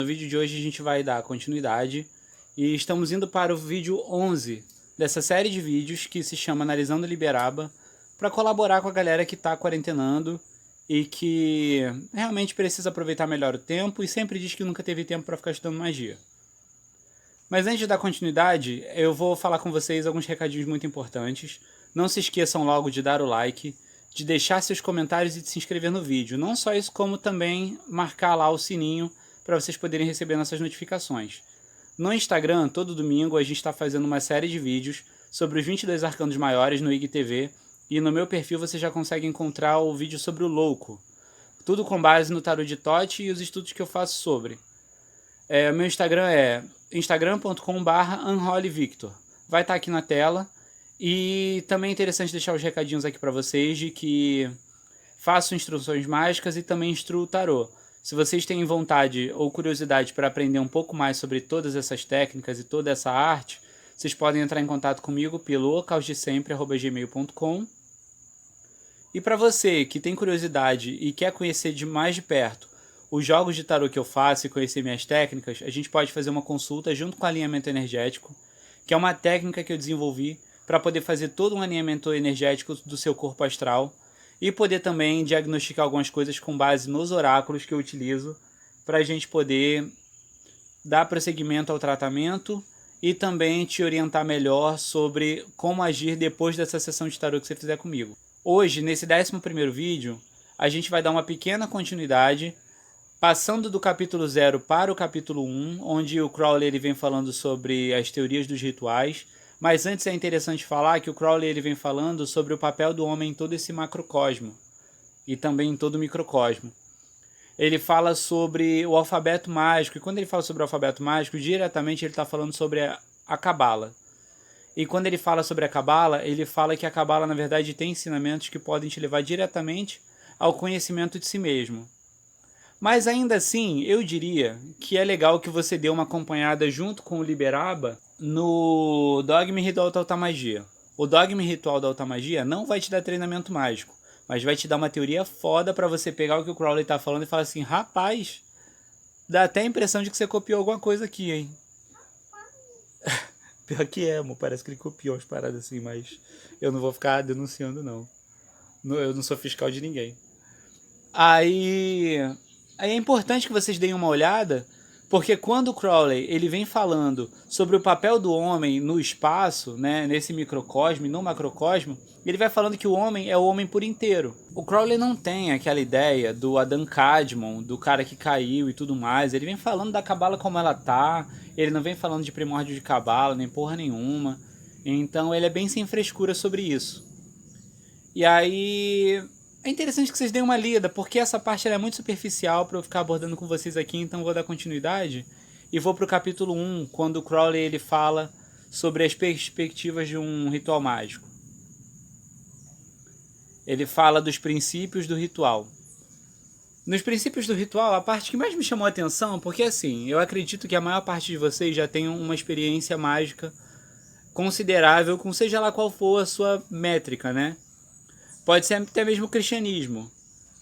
No vídeo de hoje a gente vai dar continuidade e estamos indo para o vídeo 11 dessa série de vídeos que se chama Analisando Liberaba, para colaborar com a galera que está quarentenando e que realmente precisa aproveitar melhor o tempo e sempre diz que nunca teve tempo para ficar estudando magia. Mas antes de dar continuidade, eu vou falar com vocês alguns recadinhos muito importantes. Não se esqueçam logo de dar o like, de deixar seus comentários e de se inscrever no vídeo. Não só isso, como também marcar lá o sininho para vocês poderem receber nossas notificações. No Instagram, todo domingo, a gente está fazendo uma série de vídeos sobre os 22 arcanos maiores no IGTV, e no meu perfil você já consegue encontrar o vídeo sobre o Louco. Tudo com base no tarot de Thoth e os estudos que eu faço sobre. Meu Instagram é instagram.com/unholyvictor. Vai estar aqui na tela. E também é interessante deixar os recadinhos aqui para vocês de que faço instruções mágicas e também instruo o tarô. Se vocês têm vontade ou curiosidade para aprender um pouco mais sobre todas essas técnicas e toda essa arte, vocês podem entrar em contato comigo pelo ocausdesempre@gmail.com. E para você que tem curiosidade e quer conhecer mais de perto os jogos de tarô que eu faço e conhecer minhas técnicas, a gente pode fazer uma consulta junto com alinhamento energético, que é uma técnica que eu desenvolvi para poder fazer todo um alinhamento energético do seu corpo astral e poder também diagnosticar algumas coisas com base nos oráculos que eu utilizo para a gente poder dar prosseguimento ao tratamento e também te orientar melhor sobre como agir depois dessa sessão de tarô que você fizer comigo. Hoje, nesse 11º vídeo, a gente vai dar uma pequena continuidade, passando do capítulo 0 para o capítulo 1, onde o Crowley ele vem falando sobre as teorias dos rituais. Mas antes é interessante falar que o Crowley ele vem falando sobre o papel do homem em todo esse macrocosmo e também em todo o microcosmo. Ele fala sobre o alfabeto mágico, e quando ele fala sobre o alfabeto mágico, diretamente ele está falando sobre a Cabala. E quando ele fala sobre a Cabala, ele fala que a Cabala, na verdade, tem ensinamentos que podem te levar diretamente ao conhecimento de si mesmo. Mas ainda assim, eu diria que é legal que você dê uma acompanhada junto com o Liberaba no Dogma e Ritual da Alta Magia. O Dogma e Ritual da Alta Magia não vai te dar treinamento mágico, mas vai te dar uma teoria foda pra você pegar o que o Crowley tá falando e falar assim, rapaz, dá até a impressão de que você copiou alguma coisa aqui, hein? Pior que é, amor, parece que ele copiou umas paradas assim, mas eu não vou ficar denunciando, não. Eu não sou fiscal de ninguém. Aí é importante que vocês deem uma olhada, porque quando o Crowley ele vem falando sobre o papel do homem no espaço, né, nesse microcosmo e no macrocosmo, ele vai falando que o homem é o homem por inteiro. O Crowley não tem aquela ideia do Adam Kadmon, do cara que caiu e tudo mais. Ele vem falando da Cabala como ela tá, ele não vem falando de primórdio de Cabala, nem porra nenhuma. Então ele é bem sem frescura sobre isso. E aí é interessante que vocês deem uma lida, porque essa parte é muito superficial para eu ficar abordando com vocês aqui, então vou dar continuidade e vou para o capítulo 1, quando o Crowley ele fala sobre as perspectivas de um ritual mágico. Ele fala dos princípios do ritual. Nos princípios do ritual, a parte que mais me chamou a atenção, porque assim, eu acredito que a maior parte de vocês já tem uma experiência mágica considerável, com seja lá qual for a sua métrica, né? Pode ser até mesmo o cristianismo.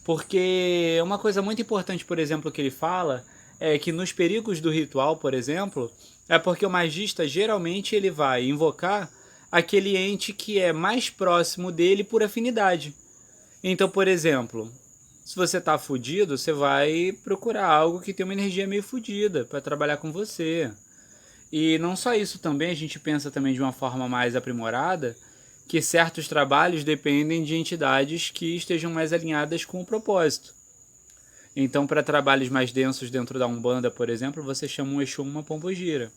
Porque uma coisa muito importante, por exemplo, que ele fala é que nos perigos do ritual, por exemplo, é porque o magista geralmente ele vai invocar aquele ente que é mais próximo dele por afinidade. Então, por exemplo, se você tá fudido, você vai procurar algo que tem uma energia meio fudida para trabalhar com você. E não só isso também, a gente pensa também de uma forma mais aprimorada, que certos trabalhos dependem de entidades que estejam mais alinhadas com o propósito. Então, para trabalhos mais densos dentro da Umbanda, por exemplo, você chama um Exu, uma Pombogira.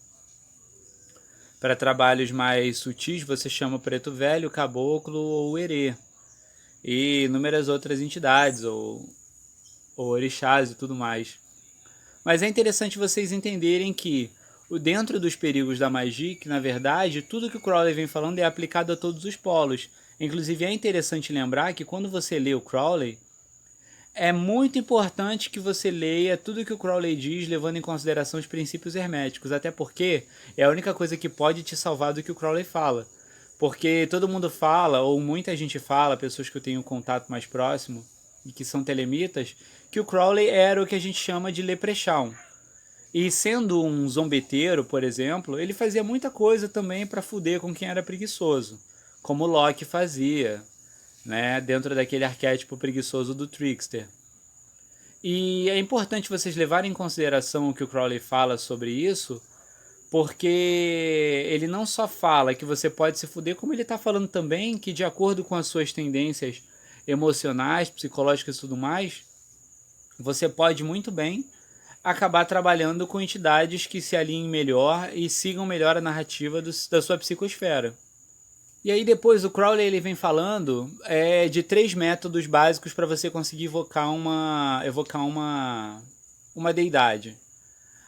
Para trabalhos mais sutis, você chama o Preto Velho, Caboclo ou Herê. E inúmeras outras entidades, ou orixás e tudo mais. Mas é interessante vocês entenderem que dentro dos perigos da magia, que na verdade tudo que o Crowley vem falando é aplicado a todos os polos. Inclusive é interessante lembrar que quando você lê o Crowley, é muito importante que você leia tudo que o Crowley diz, levando em consideração os princípios herméticos, até porque é a única coisa que pode te salvar do que o Crowley fala. Porque todo mundo fala, ou muita gente fala, pessoas que eu tenho contato mais próximo, e que são telemitas, que o Crowley era o que a gente chama de leprechaun. E sendo um zombeteiro, por exemplo, ele fazia muita coisa também para fuder com quem era preguiçoso, como Loki fazia, né, dentro daquele arquétipo preguiçoso do Trickster. E é importante vocês levarem em consideração o que o Crowley fala sobre isso, porque ele não só fala que você pode se fuder, como ele está falando também que, de acordo com as suas tendências emocionais, psicológicas e tudo mais, você pode muito bem acabar trabalhando com entidades que se alinhem melhor e sigam melhor a narrativa da sua psicosfera. E aí depois o Crowley ele vem falando de 3 métodos básicos para você conseguir evocar uma deidade.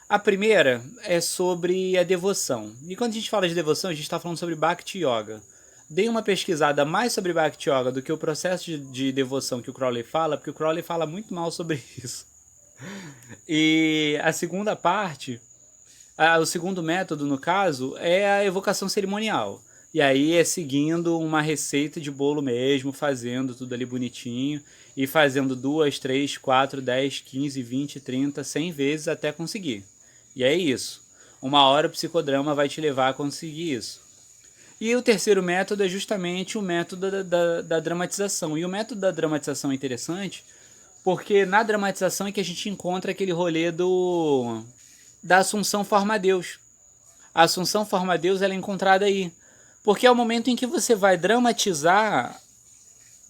A primeira é sobre a devoção. E quando a gente fala de devoção, a gente está falando sobre Bhakti Yoga. Dei uma pesquisada mais sobre Bhakti Yoga do que o processo de devoção que o Crowley fala, porque o Crowley fala muito mal sobre isso. E a segunda parte, o segundo método no caso, é a evocação cerimonial. E aí é seguindo uma receita de bolo mesmo, fazendo tudo ali bonitinho e fazendo 2, 3, 4, 10, 15, 20, 30, 100 vezes até conseguir. E é isso. Uma hora o psicodrama vai te levar a conseguir isso. E o terceiro método é justamente o método da dramatização. E o método da dramatização é interessante porque na dramatização é que a gente encontra aquele rolê da Assunção forma Deus. A Assunção forma Deus ela é encontrada aí. Porque é o momento em que você vai dramatizar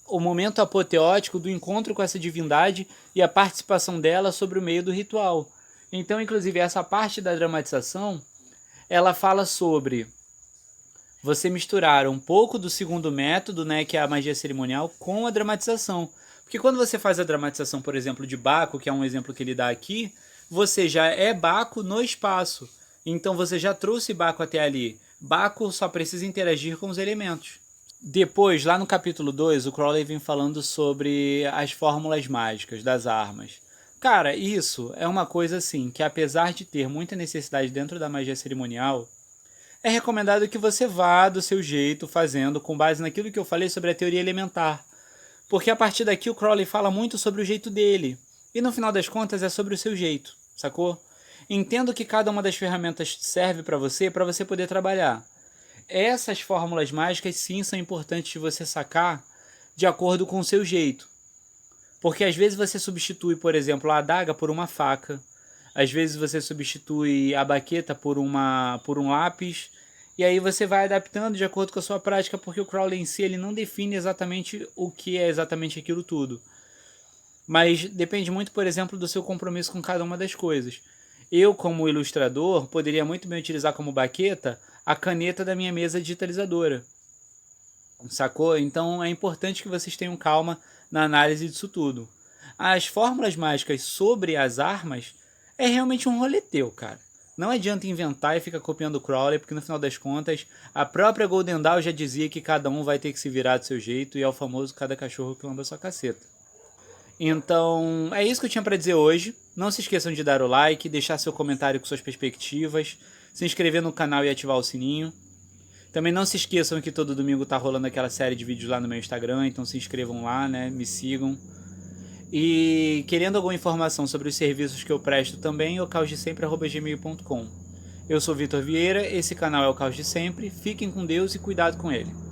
o momento apoteótico do encontro com essa divindade e a participação dela sobre o meio do ritual. Então, inclusive, essa parte da dramatização, ela fala sobre você misturar um pouco do segundo método, né, que é a magia cerimonial, com a dramatização. Porque quando você faz a dramatização, por exemplo, de Baco, que é um exemplo que ele dá aqui, você já é Baco no espaço. Então você já trouxe Baco até ali. Baco só precisa interagir com os elementos. Depois, lá no capítulo 2, o Crowley vem falando sobre as fórmulas mágicas das armas. Cara, isso é uma coisa assim, que apesar de ter muita necessidade dentro da magia cerimonial, é recomendado que você vá do seu jeito, fazendo com base naquilo que eu falei sobre a teoria elementar. Porque a partir daqui o Crowley fala muito sobre o jeito dele. E no final das contas é sobre o seu jeito, sacou? Entendo que cada uma das ferramentas serve para você poder trabalhar. Essas fórmulas mágicas sim são importantes de você sacar de acordo com o seu jeito. Porque às vezes você substitui, por exemplo, a adaga por uma faca. Às vezes você substitui a baqueta por um lápis. E aí você vai adaptando de acordo com a sua prática, porque o Crowley em si ele não define exatamente o que é exatamente aquilo tudo. Mas depende muito, por exemplo, do seu compromisso com cada uma das coisas. Eu, como ilustrador, poderia muito bem utilizar como baqueta a caneta da minha mesa digitalizadora. Sacou? Então é importante que vocês tenham calma na análise disso tudo. As fórmulas mágicas sobre as armas é realmente um rolê teu, cara. Não adianta inventar e ficar copiando o Crowley, porque no final das contas, a própria Golden Dawn já dizia que cada um vai ter que se virar do seu jeito, e é o famoso cada cachorro que lamba sua caceta. Então, é isso que eu tinha para dizer hoje. Não se esqueçam de dar o like, deixar seu comentário com suas perspectivas, se inscrever no canal e ativar o sininho. Também não se esqueçam que todo domingo tá rolando aquela série de vídeos lá no meu Instagram, então se inscrevam lá, né? Me sigam. E querendo alguma informação sobre os serviços que eu presto também, é o caosdesempre@gmail.com. Eu sou Vitor Vieira, esse canal é o Caos de Sempre. Fiquem com Deus e cuidado com ele.